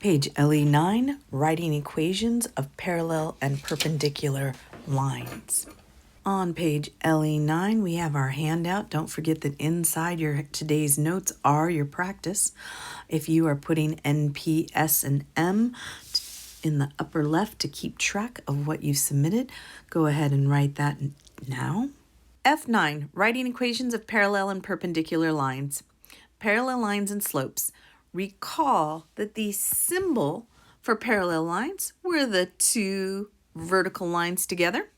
Page LE9, writing equations of parallel and perpendicular lines. On page LE9, we have our handout. Don't forget that inside your today's notes are your practice. If you are putting N, P, S, and M in the upper left to keep track of what you submitted, go ahead and write that now. F9, writing equations of parallel and perpendicular lines. Parallel lines and slopes. Recall that the symbol for parallel lines were the two vertical lines together.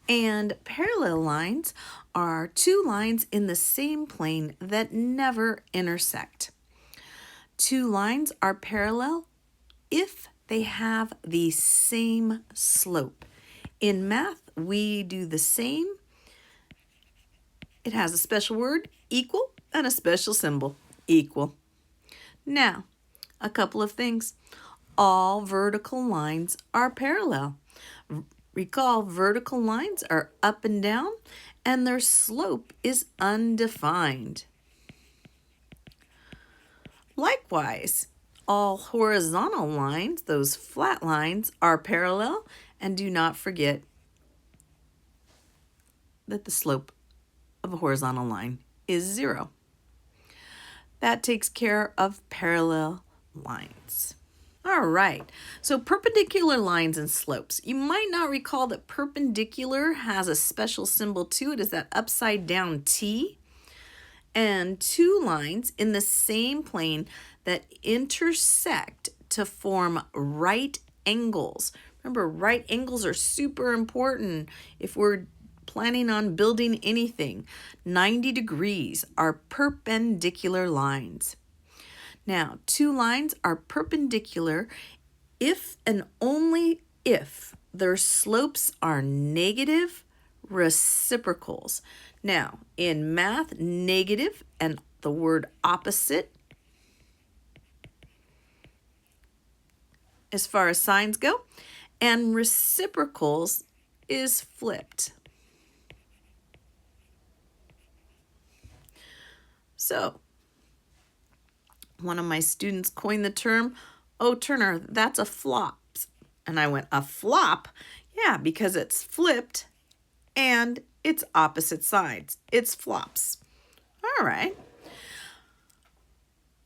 And parallel lines are two lines in the same plane that never intersect. Two lines are parallel if they have the same slope. In math, we do the same. It has a special word, equal, and a special symbol, equal. Now, a couple of things. All vertical lines are parallel. Recall, vertical lines are up and down, and their slope is undefined. Likewise, all horizontal lines, those flat lines, are parallel, and do not forget that the slope of a horizontal line is 0. That takes care of parallel lines. All right, so perpendicular lines and slopes. You might not recall that perpendicular has a special symbol to it, is that upside down T, and two lines in the same plane that intersect to form right angles. Remember, right angles are super important if we're planning on building anything. 90 degrees are perpendicular lines. Now, two lines are perpendicular if and only if their slopes are negative reciprocals. Now, in math, negative and the word opposite, as far as signs go, and reciprocals is flipped. So, one of my students coined the term, "Oh, Turner, that's a flop." And I went, "A flop?" Yeah, because it's flipped and it's opposite sides. It's flops. All right.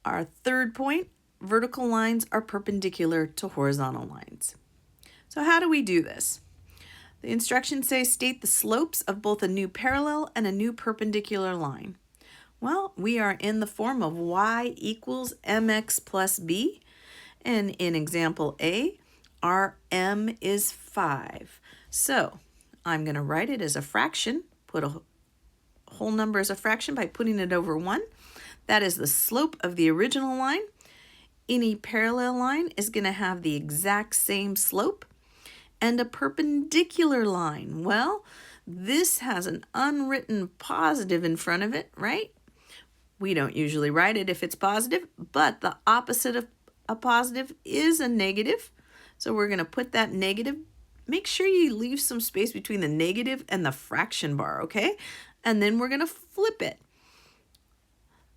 Our third point, vertical lines are perpendicular to horizontal lines. So how do we do this? The instructions say state the slopes of both a new parallel and a new perpendicular line. Well, we are in the form of y equals mx plus b. And in example A, our m is 5. So I'm going to write it as a fraction, put a whole number as a fraction by putting it over 1. That is the slope of the original line. Any parallel line is going to have the exact same slope. And a perpendicular line, well, this has an unwritten positive in front of it, right? We don't usually write it if it's positive, but the opposite of a positive is a negative. So we're going to put that negative. Make sure you leave some space between the negative and the fraction bar, okay? And then we're going to flip it.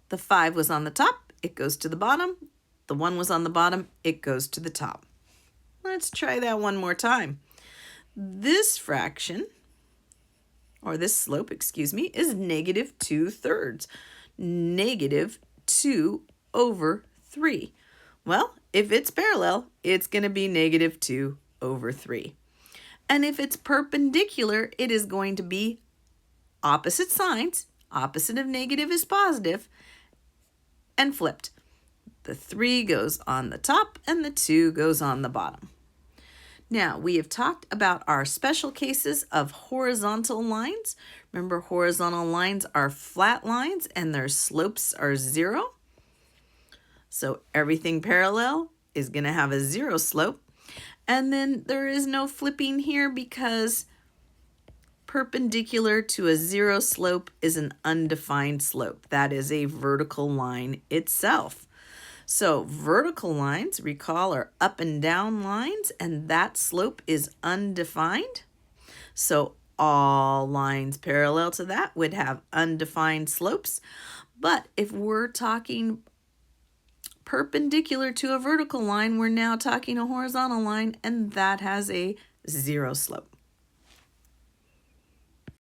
The 5 was on the top, it goes to the bottom. The 1 was on the bottom, it goes to the top. Let's try that one more time. This fraction, or this slope, excuse me, is negative 2/3. Negative 2 over 3. Well, if it's parallel, it's going to be negative 2 over 3. And if it's perpendicular, it is going to be opposite signs. Opposite of negative is positive, and flipped. The 3 goes on the top and the 2 goes on the bottom. Now, we have talked about our special cases of horizontal lines. Remember, horizontal lines are flat lines and their slopes are 0. So everything parallel is going to have a 0 slope. And then there is no flipping here because perpendicular to a 0 slope is an undefined slope. That is a vertical line itself. So vertical lines, recall, are up and down lines, and that slope is undefined. So all lines parallel to that would have undefined slopes. But if we're talking perpendicular to a vertical line, we're now talking a horizontal line, and that has a 0 slope.